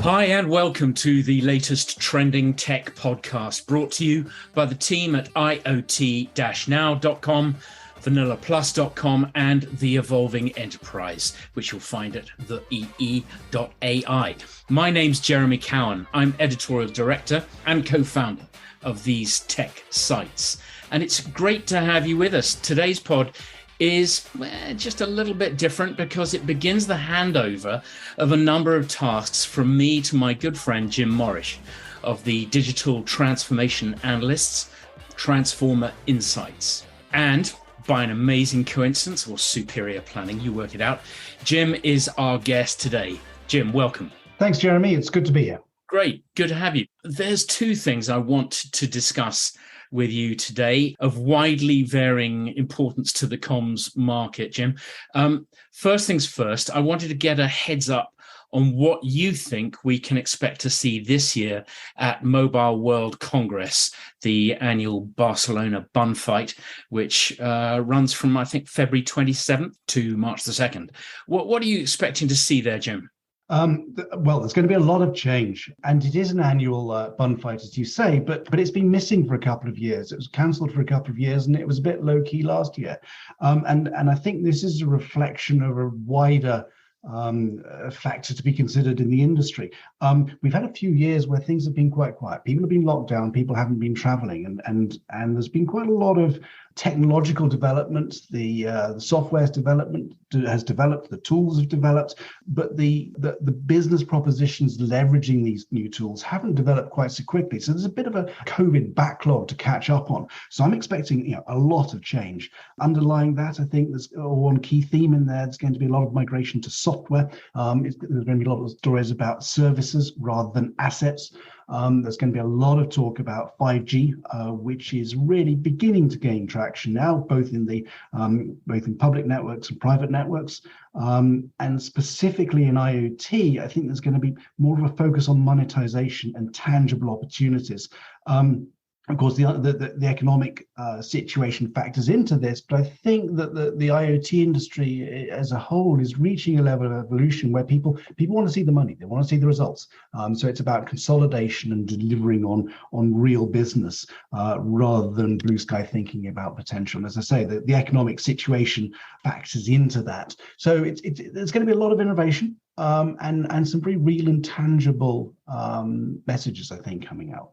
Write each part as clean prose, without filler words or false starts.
Hi and welcome to the latest trending tech podcast brought to you by the team at IoT-Now.com, VanillaPlus.com and The Evolving Enterprise, which you'll find at theee.ai. My name's Jeremy Cowan. I'm editorial director and co-founder of these tech sites. And it's great to have you with us. Today's pod is just a little bit different because it begins the handover of a number of tasks from me to my good friend Jim Morrish of the digital transformation analysts, Transforma Insights. And by an amazing coincidence or superior planning, you work it out, Jim is our guest today. Jim, welcome. Thanks, Jeremy. It's good to be here. Great. Good to have you. There's two things I want to discuss with you today of widely varying importance to the comms market, Jim. First things first, I wanted to get a heads up on what you think we can expect to see this year at Mobile World Congress, the annual Barcelona bun fight, which runs from, I think, February 27th to March the 2nd. What are you expecting to see there, Jim? Well, there's going to be a lot of change, and it is an annual bun fight, as you say, but it's been missing for a couple of years. It was cancelled for a couple of years, and it was a bit low key last year. And I think this is a reflection of a wider factor to be considered in the industry. We've had a few years where things have been quite quiet. People have been locked down. People haven't been traveling, and there's been quite a lot of technological development. The software's development has developed, the tools have developed, but the business propositions leveraging these new tools haven't developed quite so quickly. So there's a bit of a COVID backlog to catch up on. So I'm expecting a lot of change. Underlying that, I think there's one key theme in there. There's going to be a lot of migration to software. There's going to be a lot of stories about services rather than assets. There's going to be a lot of talk about 5G, which is really beginning to gain traction now, both in public networks and private networks, and specifically in IoT. I think there's going to be more of a focus on monetization and tangible opportunities. Of course, the economic situation factors into this, but I think that the IoT industry as a whole is reaching a level of evolution where people want to see the money, they want to see the results. So it's about consolidation and delivering on real business rather than blue sky thinking about potential. And as I say, the economic situation factors into that. So there's going to be a lot of innovation and some very real and tangible messages, I think, coming out.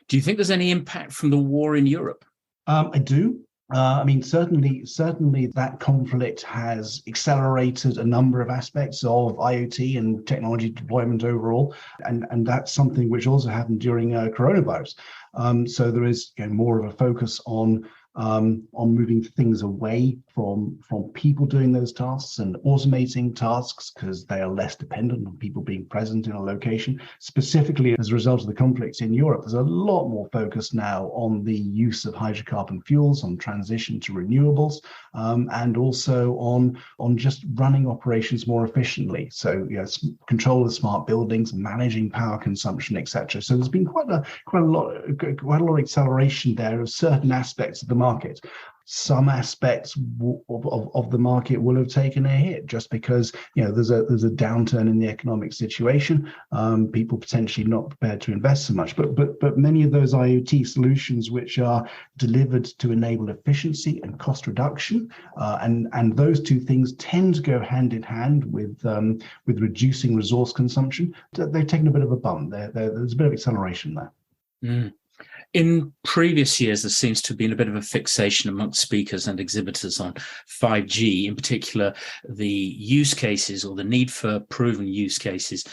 Do you think there's any impact from the war in Europe? I do. Certainly that conflict has accelerated a number of aspects of IoT and technology deployment overall, and that's something which also happened during coronavirus. So there is more of a focus on moving things away from people doing those tasks and automating tasks because they are less dependent on people being present in a location. Specifically, as a result of the conflicts in Europe, there's a lot more focus now on the use of hydrocarbon fuels, on transition to renewables, and also on just running operations more efficiently. So, control of smart buildings, managing power consumption, etc. So there's been quite a lot of acceleration there of certain aspects of the market. Some aspects of the market will have taken a hit just because there's a downturn in the economic situation. People potentially not prepared to invest so much, but many of those IoT solutions which are delivered to enable efficiency and cost reduction, and those two things tend to go hand in hand with reducing resource consumption. They've taken a bit of a bump. There's a bit of acceleration there. Mm. In previous years, there seems to have been a bit of a fixation amongst speakers and exhibitors on 5G, in particular, the use cases or the need for proven use cases.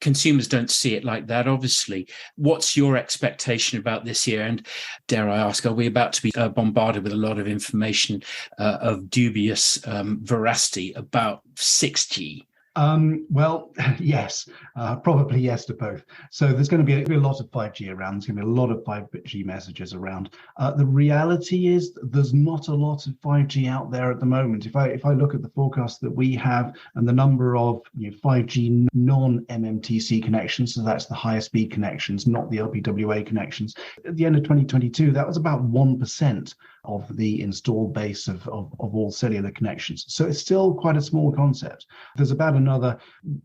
Consumers don't see it like that, obviously. What's your expectation about this year? And dare I ask, are we about to be bombarded with a lot of information of dubious veracity about 6G? Well, yes, probably yes to both. So there's going to be a lot of 5G around. There's going to be a lot of 5G messages around. The reality is there's not a lot of 5G out there at the moment. If I look at the forecast that we have and the number of 5G non-MMTC connections, so that's the higher speed connections, not the LPWA connections, at the end of 2022, that was about 1%. of the installed base of all cellular connections. So it's still quite a small concept. There's about another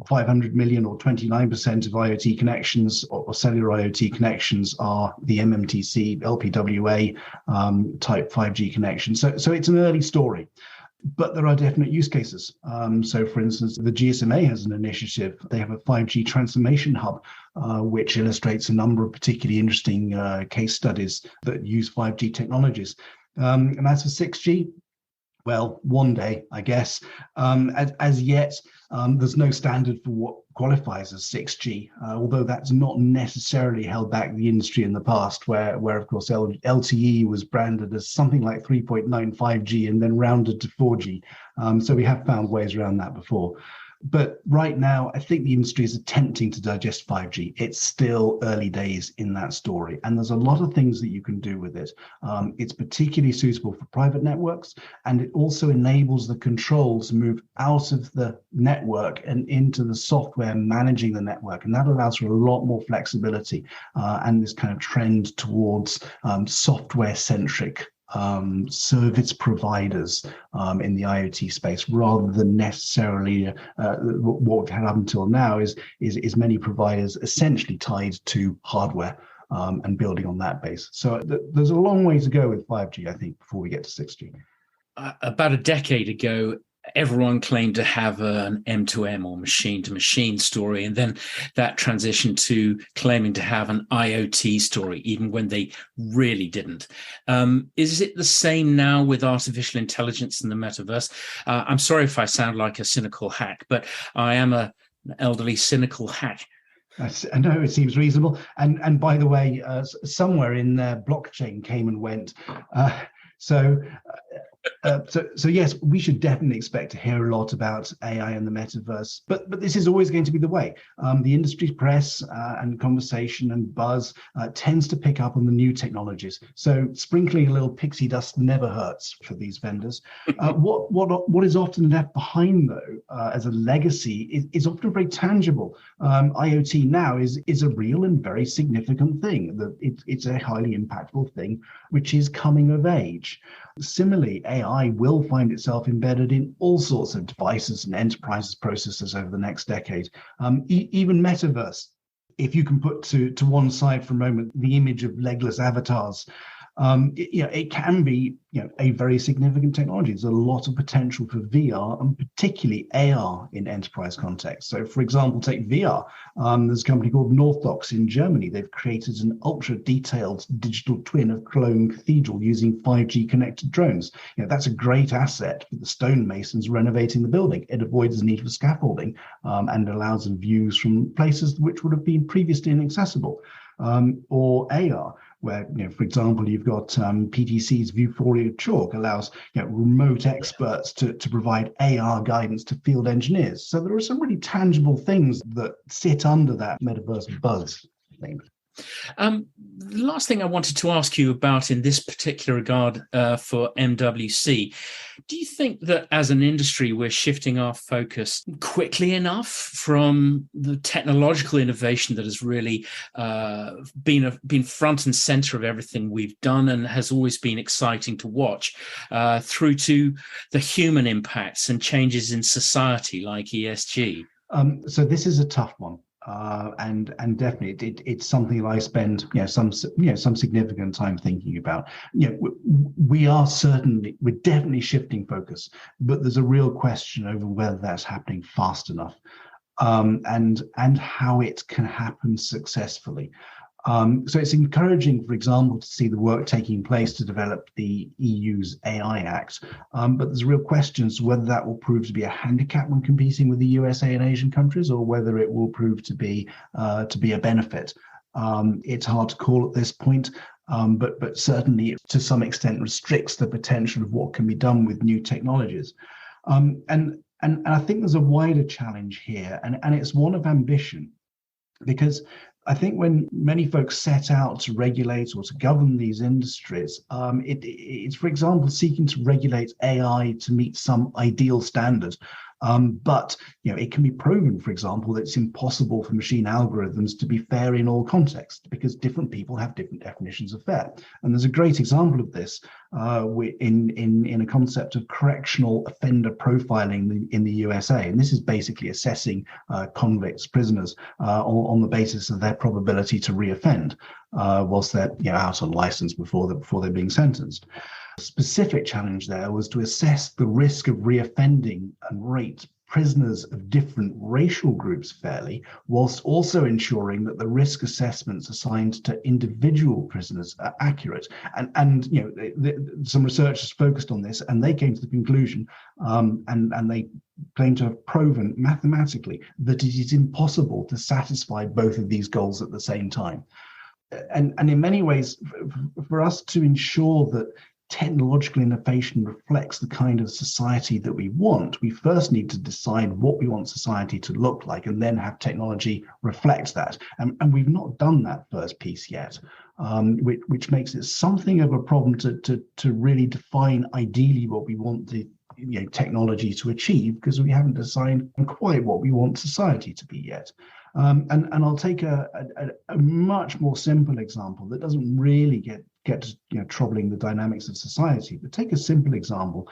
500 million, or 29% of IoT connections or cellular IoT connections are the MMTC, LPWA type 5G connections. So it's an early story. But there are definite use cases. So, for instance, the GSMA has an initiative. They have a 5G transformation hub, which illustrates a number of particularly interesting case studies that use 5G technologies. And as for 6G, well, one day, I guess. As yet, there's no standard for what qualifies as 6G, although that's not necessarily held back the industry in the past, where of course, LTE was branded as something like 3.95G and then rounded to 4G. So we have found ways around that before. But right now, I think the industry is attempting to digest 5G. It's still early days in that story, and there's a lot of things that you can do with it. It's particularly suitable for private networks, and it also enables the controls to move out of the network and into the software managing the network, and that allows for a lot more flexibility and this kind of trend towards software-centric service providers in the IoT space, rather than necessarily what we've had up until now is many providers essentially tied to hardware and building on that base. So there's a long way to go with 5G, I think, before we get to 6G. About a decade ago, everyone claimed to have an M2M or machine-to-machine story, and then that transitioned to claiming to have an IoT story, even when they really didn't. Is it the same now with artificial intelligence and the metaverse? I'm sorry if I sound like a cynical hack, but I am an elderly cynical hack. I know it seems reasonable. And by the way, somewhere in there, blockchain came and went. So yes, we should definitely expect to hear a lot about AI and the metaverse, but this is always going to be the way. The industry press and conversation and buzz tends to pick up on the new technologies. So sprinkling a little pixie dust never hurts for these vendors. What is often left behind, though, as a legacy is often very tangible. IoT Now is a real and very significant thing. It's a highly impactful thing, which is coming of age. Similarly, AI will find itself embedded in all sorts of devices and enterprises processes over the next decade. Even metaverse, if you can put to one side for a moment the image of legless avatars, it can be a very significant technology. There's a lot of potential for VR and particularly AR in enterprise context. So, for example, take VR. There's a company called Northox in Germany. They've created an ultra-detailed digital twin of Cologne Cathedral using 5G connected drones. That's a great asset for the stonemasons renovating the building. It avoids the need for scaffolding and allows them views from places which would have been previously inaccessible. Or AR, where, for example, you've got PTC's Vuforia Chalk allows remote experts to provide AR guidance to field engineers. So there are some really tangible things that sit under that metaverse buzz thing. The last thing I wanted to ask you about in this particular regard for MWC, do you think that as an industry we're shifting our focus quickly enough from the technological innovation that has really been front and center of everything we've done and has always been exciting to watch, through to the human impacts and changes in society like ESG? So this is a tough one. And definitely it's something that I spend some significant time thinking about. We're definitely shifting focus, but there's a real question over whether that's happening fast enough, and how it can happen successfully. So it's encouraging, for example, to see the work taking place to develop the EU's AI Act, but there's real questions whether that will prove to be a handicap when competing with the USA and Asian countries, or whether it will prove to be a benefit. It's hard to call at this point, but certainly to some extent restricts the potential of what can be done with new technologies. And I think there's a wider challenge here, and it's one of ambition, because I think when many folks set out to regulate or to govern these industries, it's, for example, seeking to regulate AI to meet some ideal standard. But it can be proven, for example, that it's impossible for machine algorithms to be fair in all contexts because different people have different definitions of fair. And there's a great example of this in a concept of correctional offender profiling in the USA. And this is basically assessing convicts, prisoners, on the basis of their probability to reoffend whilst they're out on license before they're being sentenced. The specific challenge there was to assess the risk of reoffending and rate prisoners of different racial groups fairly, whilst also ensuring that the risk assessments assigned to individual prisoners are accurate. And some researchers focused on this, and they came to the conclusion, and they claim to have proven mathematically that it is impossible to satisfy both of these goals at the same time. And in many ways, for us to ensure that technological innovation reflects the kind of society that we want, we first need to decide what we want society to look like and then have technology reflect that. And we've not done that first piece yet, which makes it something of a problem to really define ideally what we want the technology to achieve, because we haven't decided quite what we want society to be yet. And I'll take a much more simple example that doesn't really get troubling the dynamics of society, but take a simple example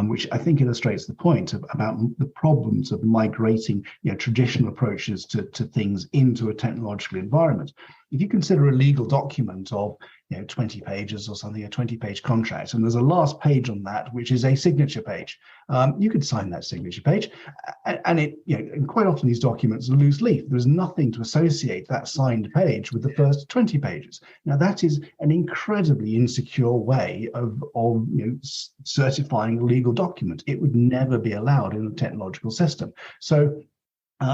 which I think illustrates the point about the problems of migrating traditional approaches to things into a technological environment. If you consider a legal document of 20 pages or something, a 20-page contract, and there's a last page on that which is a signature page, you could sign that signature page, and and quite often these documents are loose leaf. There's nothing to associate that signed page with the first 20 pages. Now that is an incredibly insecure way of certifying a legal document. It would never be allowed in a technological system. So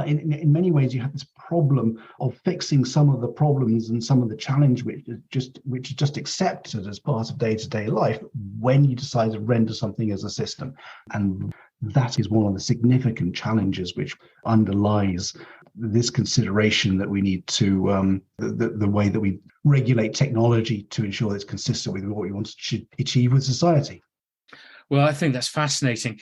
in many ways, you have this problem of fixing some of the problems and some of the challenge which is just accepted as part of day-to-day life when you decide to render something as a system. And that is one of the significant challenges which underlies this consideration that we need to the way that we regulate technology to ensure it's consistent with what we want to achieve with society. Well, I think that's fascinating.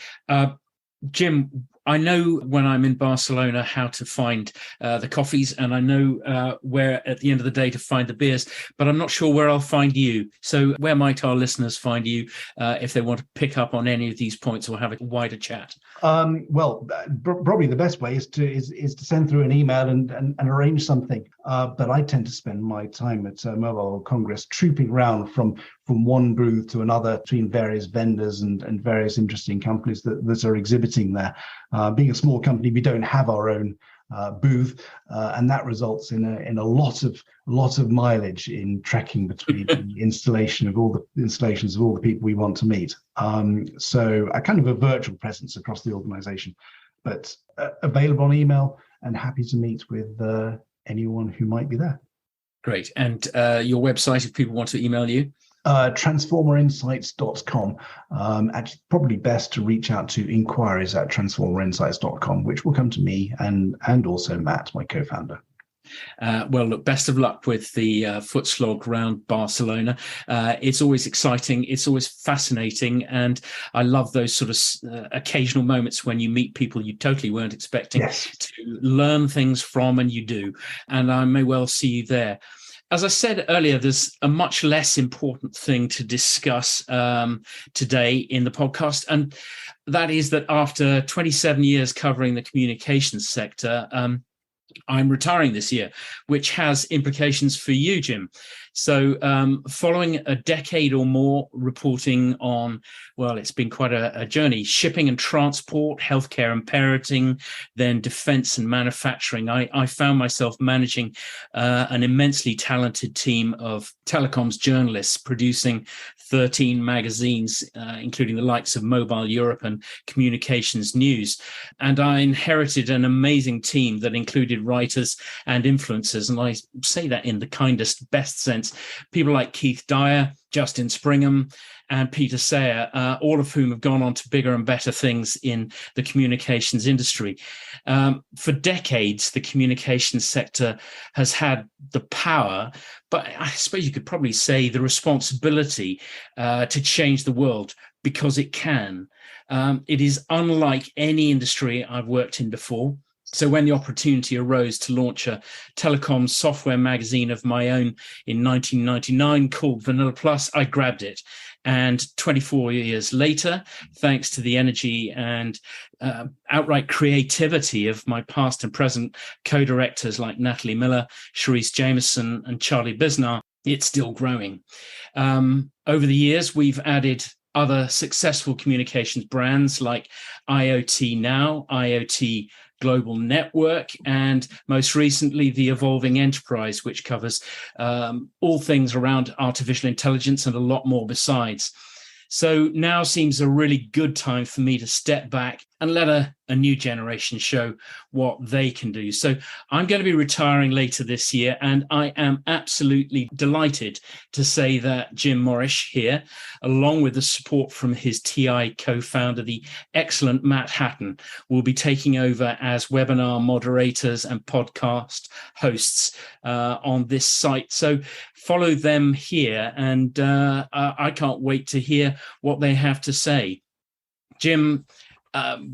Jim, I know when I'm in Barcelona how to find the coffees, and I know where at the end of the day to find the beers, but I'm not sure where I'll find you. So where might our listeners find you if they want to pick up on any of these points or have a wider chat? Probably the best way is to send through an email and arrange something. But I tend to spend my time at Mobile World Congress trooping around from one booth to another between various vendors and various interesting companies that are exhibiting there. Being a small company, we don't have our own booth, and that results in a lot of mileage in trekking between the installations of all the people we want to meet. So a kind of a virtual presence across the organization, but available on email and happy to meet with anyone who might be there. Great. And your website, if people want to email you? TransformaInsights.com. Actually, probably best to reach out to inquiries at TransformaInsights.com, which will come to me and also Matt, my co-founder. Well, look, best of luck with the foot slog around Barcelona. It's always exciting. It's always fascinating. And I love those sort of occasional moments when you meet people you totally weren't expecting to learn things from, and you do. And I may well see you there. As I said earlier, there's a much less important thing to discuss today in the podcast, and that is that after 27 years covering the communications sector, I'm retiring this year, which has implications for you, Jim. So following a decade or more reporting on, well, it's been quite a journey, shipping and transport, healthcare and parenting, then defense and manufacturing, I found myself managing an immensely talented team of telecoms journalists producing 13 magazines, including the likes of Mobile Europe and Communications News. And I inherited an amazing team that included writers and influencers. And I say that in the kindest, best sense. People like Keith Dyer, Justin Springham, and Peter Sayer, all of whom have gone on to bigger and better things in the communications industry. For decades, the communications sector has had the power, but I suppose you could probably say the responsibility to change the world, because it can. It is unlike any industry I've worked in before. So when the opportunity arose to launch a telecom software magazine of my own in 1999 called VanillaPlus, I grabbed it. And 24 years later, thanks to the energy and outright creativity of my past and present co-directors like Natalie Miller, Charisse Jameson, and Charlie Bisnar, it's still growing. Over the years, we've added other successful communications brands like IoT Now, IoT Global Network, and most recently the Evolving Enterprise, which covers all things around artificial intelligence and a lot more besides. So now seems a really good time for me to step back and let a new generation show what they can do. So I'm going to be retiring later this year, and I am absolutely delighted to say that Jim Morrish here, along with the support from his TI co-founder, the excellent Matt Hatton, will be taking over as webinar moderators and podcast hosts on this site. So follow them here, and I can't wait to hear what they have to say. Jim,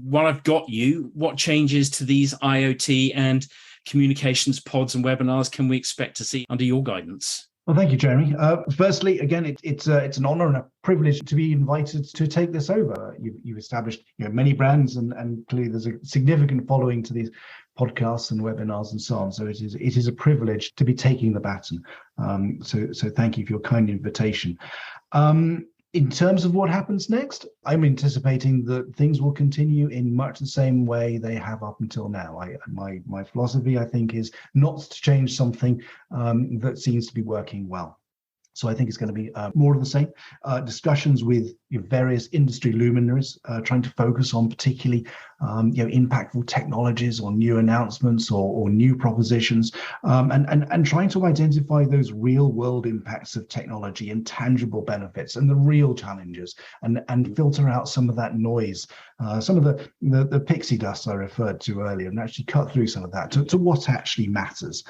while I've got you, what changes to these IoT and communications pods and webinars can we expect to see under your guidance? Well, thank you, Jeremy. Firstly, again, it's an honor and a privilege to be invited to take this over. You've established many brands, and clearly there's a significant following to these podcasts and webinars and so on. So it is a privilege to be taking the baton. So thank you for your kind invitation. In terms of what happens next, I'm anticipating that things will continue in much the same way they have up until now. My philosophy, I think, is not to change something that seems to be working well. So I think it's going to be more of the same. Discussions with various industry luminaries, trying to focus on particularly impactful technologies or new announcements or new propositions, and trying to identify those real world impacts of technology and tangible benefits and the real challenges, and filter out some of that noise, some of the pixie dust I referred to earlier, and actually cut through some of that to what actually matters.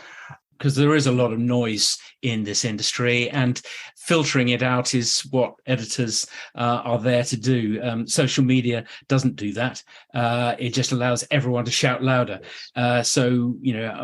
Because there is a lot of noise in this industry, and filtering it out is what editors are there to do. Social media doesn't do that. It just allows everyone to shout louder. So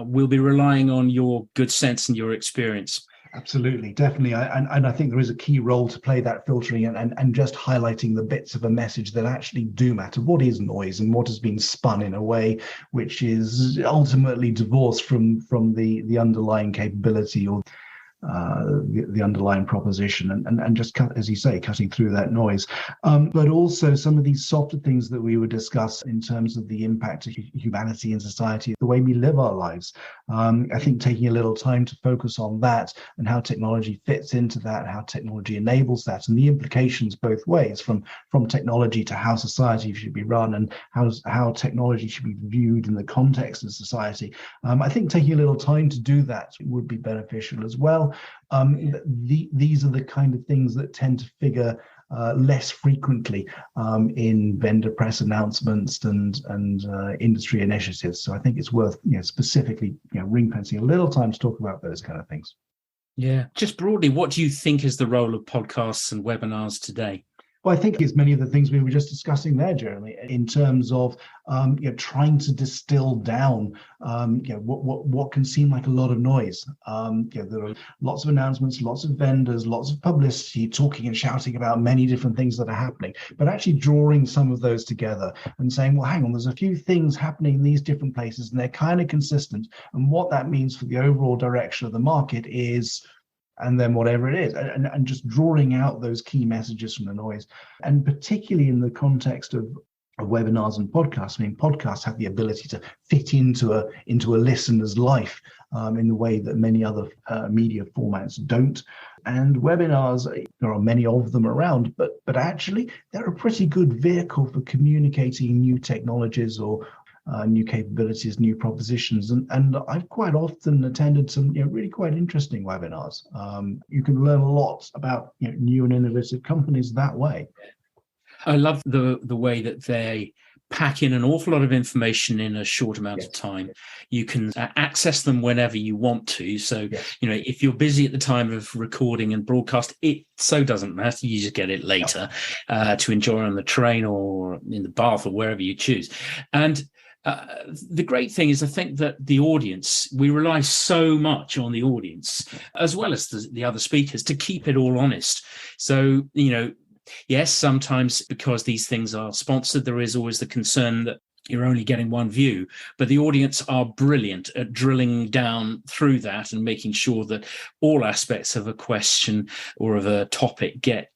we'll be relying on your good sense and your experience. Absolutely, definitely. And I think there is a key role to play, that filtering and just highlighting the bits of a message that actually do matter. What is noise and what has been spun in a way which is ultimately divorced from the underlying capability or the underlying proposition, and just as you say, cutting through that noise, but also some of these softer things that we would discuss in terms of the impact of humanity and society, the way we live our lives. I think taking a little time to focus on that and how technology fits into that, how technology enables that, and the implications both ways, from technology to how society should be run and how technology should be viewed in the context of society. I think taking a little time to do that would be beneficial as well. These are the kind of things that tend to figure less frequently in vendor press announcements and industry initiatives. So I think it's worth specifically ring-fencing a little time to talk about those kind of things. Yeah. Just broadly, what do you think is the role of podcasts and webinars today? Well, I think it's many of the things we were just discussing there, Jeremy, in terms of trying to distill down what can seem like a lot of noise. There are lots of announcements, lots of vendors, lots of publicity, talking and shouting about many different things that are happening, but actually drawing some of those together and saying, well, hang on, there's a few things happening in these different places and they're kind of consistent. And what that means for the overall direction of the market is, and then whatever it is, and just drawing out those key messages from the noise. And particularly in the context of webinars and podcasts, I mean, podcasts have the ability to fit into a listener's life in the way that many other media formats don't. And webinars, there are many of them around, but actually they're a pretty good vehicle for communicating new technologies or new capabilities, new propositions, and I've quite often attended some really quite interesting webinars. You can learn a lot about new and innovative companies that way. I love the way that they pack in an awful lot of information in a short amount of time. You can access them whenever you want to. So, if you're busy at the time of recording and broadcast, it so doesn't matter. You just get it later to enjoy on the train or in the bath or wherever you choose. And the great thing is, I think that the audience, we rely so much on the audience, as well as the other speakers, to keep it all honest. So, yes, sometimes because these things are sponsored, there is always the concern that you're only getting one view, but the audience are brilliant at drilling down through that and making sure that all aspects of a question or of a topic get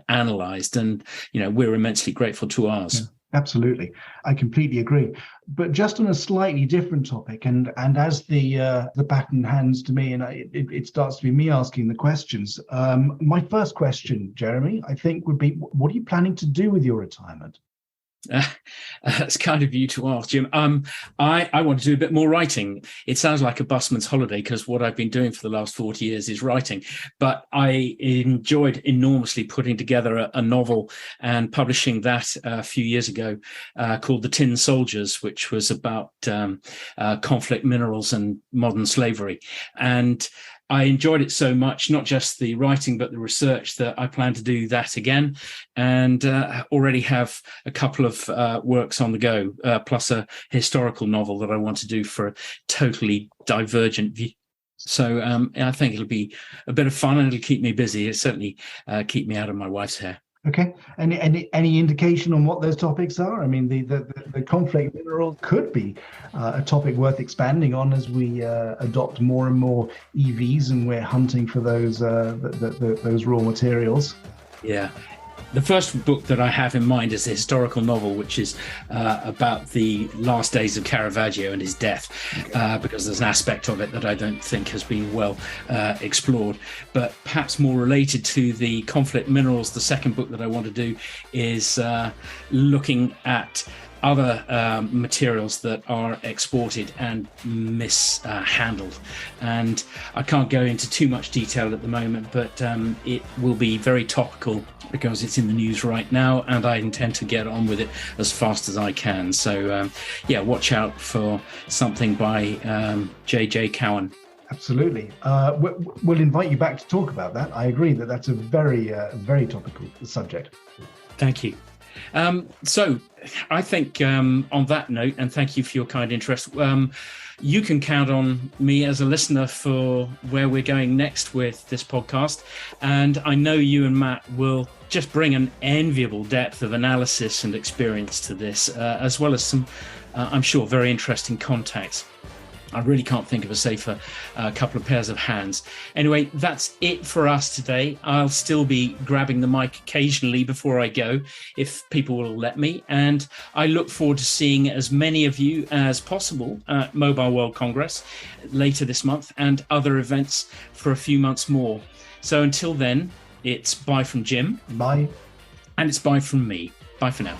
analysed. And, we're immensely grateful to ours. Yeah. Absolutely. I completely agree. But just on a slightly different topic, and as the baton hands to me, and it starts to be me asking the questions. My first question, Jeremy, I think would be, what are you planning to do with your retirement? That's kind of you to ask, Jim. I want to do a bit more writing. It sounds like a busman's holiday because what I've been doing for the last 40 years is writing. But I enjoyed enormously putting together a novel and publishing that a few years ago called The Tin Soldiers, which was about conflict minerals and modern slavery. And I enjoyed it so much, not just the writing, but the research, that I plan to do that again, and already have a couple of works on the go, plus a historical novel that I want to do for a totally divergent view. So I think it'll be a bit of fun, and it'll keep me busy. It'll certainly keep me out of my wife's hair. Okay. Any indication on what those topics are? I mean, the conflict mineral could be a topic worth expanding on as we adopt more and more EVs, and we're hunting for those those raw materials. Yeah. The first book that I have in mind is a historical novel, which is about the last days of Caravaggio and his death, because there's an aspect of it that I don't think has been well explored. But perhaps more related to the conflict minerals, the second book that I want to do is looking at other materials that are exported and mishandled. And I can't go into too much detail at the moment, but it will be very topical because it's in the news right now, and I intend to get on with it as fast as I can. So watch out for something by J.J. Cowan. Absolutely. We'll invite you back to talk about that. I agree that that's a very, very topical subject. Thank you. So I think on that note, and thank you for your kind interest, you can count on me as a listener for where we're going next with this podcast. And I know you and Matt will just bring an enviable depth of analysis and experience to this, as well as some, I'm sure, very interesting contacts. I really can't think of a safer couple of pairs of hands. Anyway, that's it for us today. I'll still be grabbing the mic occasionally before I go, if people will let me. And I look forward to seeing as many of you as possible at Mobile World Congress later this month, and other events for a few months more. So until then, it's bye from Jim. Bye. And it's bye from me. Bye for now.